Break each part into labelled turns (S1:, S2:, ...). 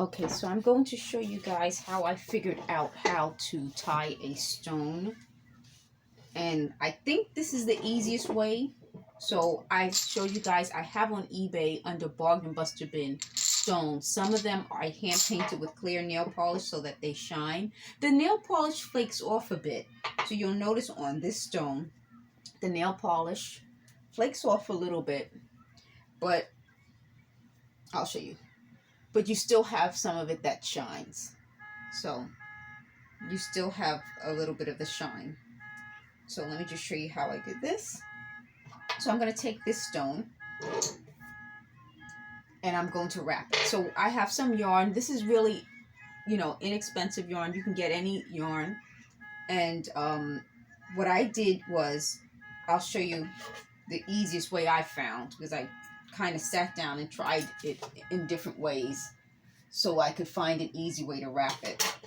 S1: Okay, so I'm going to show you guys how I figured out how to tie a stone. And I think this is the easiest way. So I show you guys, I have on eBay under Bargain Buster Bin stones. Some of them are hand painted with clear nail polish so that they shine. The nail polish flakes off a bit. So you'll notice on this stone, the nail polish flakes off a little bit, but I'll show you. But you still have some of it that shines. So you still have a little bit of the shine. So let me just show you how I did this. So I'm going to take this stone and I'm going to wrap it. So I have some yarn. This is really, inexpensive yarn. You can get any yarn. And what I did was, I'll show you the easiest way I found, because I kind of sat down and tried it in different ways so I could find an easy way to wrap it.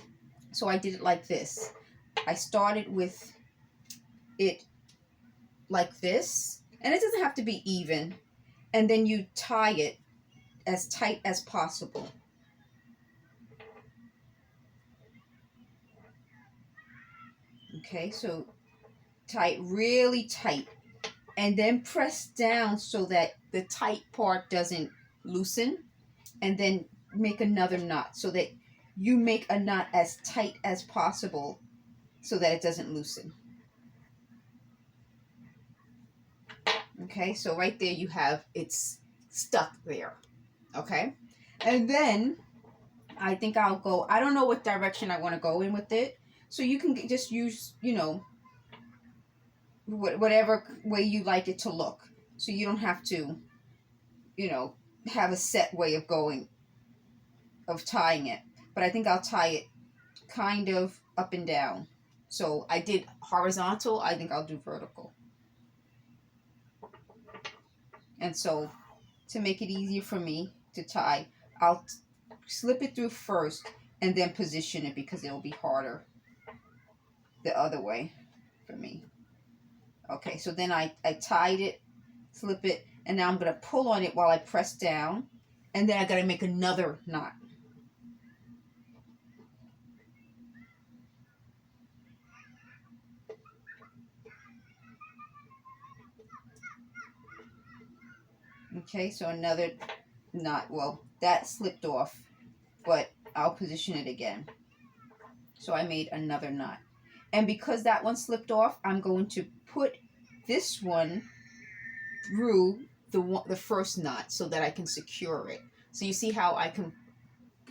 S1: So I did it like this. I started with it like this, and it doesn't have to be even, and then you tie it as tight as possible. Okay, so tie it really tight, and then press down so that the tight part doesn't loosen, and then make another knot so that you make a knot as tight as possible so that it doesn't loosen. Okay, so right there you have, it's stuck there. Okay, and then I think I'll go, I don't know what direction I want to go in with it, so you can just use, whatever way you like it to look. So you don't have to, have a set way of going, of tying it. But I think I'll tie it kind of up and down. So I did horizontal, I think I'll do vertical. And so to make it easier for me to tie, I'll slip it through first and then position it, because it'll be harder the other way for me. Okay, so then I tied it, slip it, and now I'm going to pull on it while I press down, and then I got to make another knot. Okay, so another knot. Well, that slipped off, but I'll position it again. So I made another knot. And because that one slipped off, I'm going to put this one through the first knot so that I can secure it. So you see how I can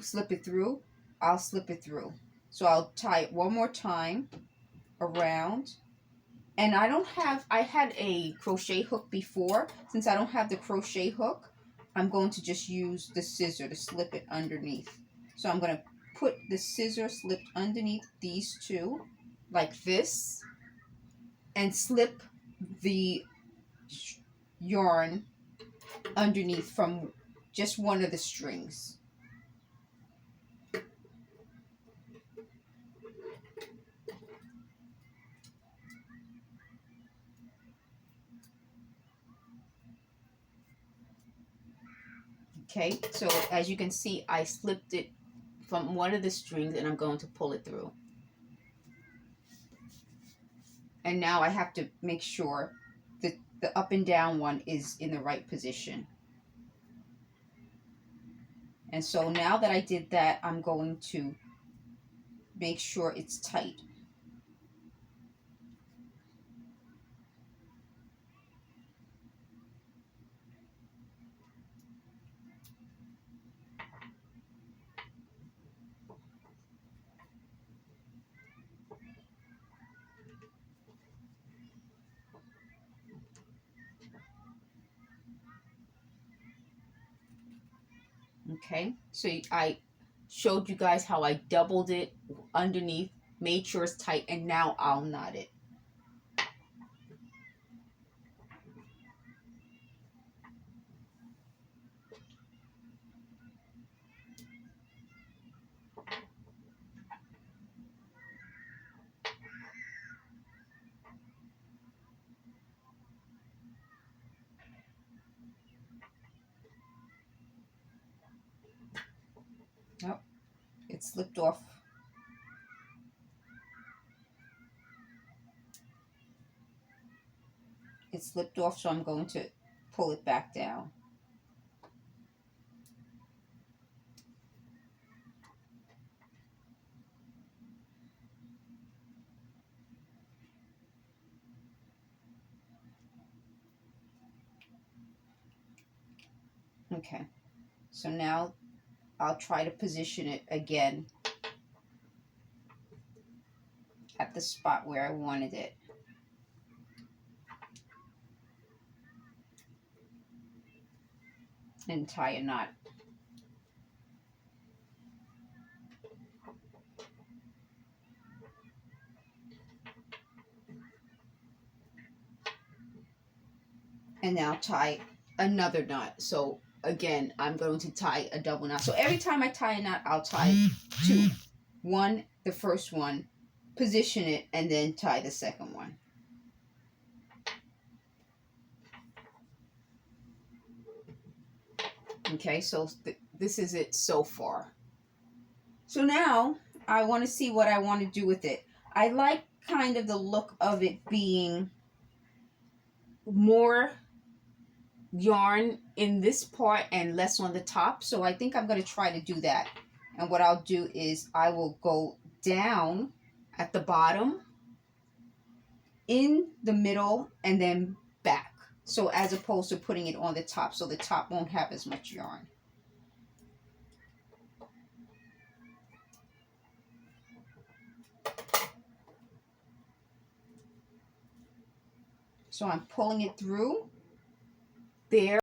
S1: slip it through? I'll slip it through. So I'll tie it one more time around. And I had a crochet hook before. Since I don't have the crochet hook, I'm going to just use the scissor to slip it underneath. So I'm going to put the scissor slipped underneath these two, like this, and slip the yarn underneath from just one of the strings. Okay, so as you can see, I slipped it from one of the strings and I'm going to pull it through. And now I have to make sure that the up and down one is in the right position. And so now that I did that, I'm going to make sure it's tight. Okay, so I showed you guys how I doubled it underneath, made sure it's tight, and now I'll knot it. Oh, it slipped off. It slipped off, so I'm going to pull it back down. Okay, so now I'll try to position it again at the spot where I wanted it. And tie a knot. And now tie another knot. So again, I'm going to tie a double knot. So every time I tie a knot, I'll tie two. One, the first one, position it, and then tie the second one. Okay, so this is it so far. So now I want to see what I want to do with it. I like kind of the look of it being more yarn in this part and less on the top. So I think I'm going to try to do that. And what I'll do is I will go down at the bottom, in the middle, and then back. So as opposed to putting it on the top, so the top won't have as much yarn. So I'm pulling it through there.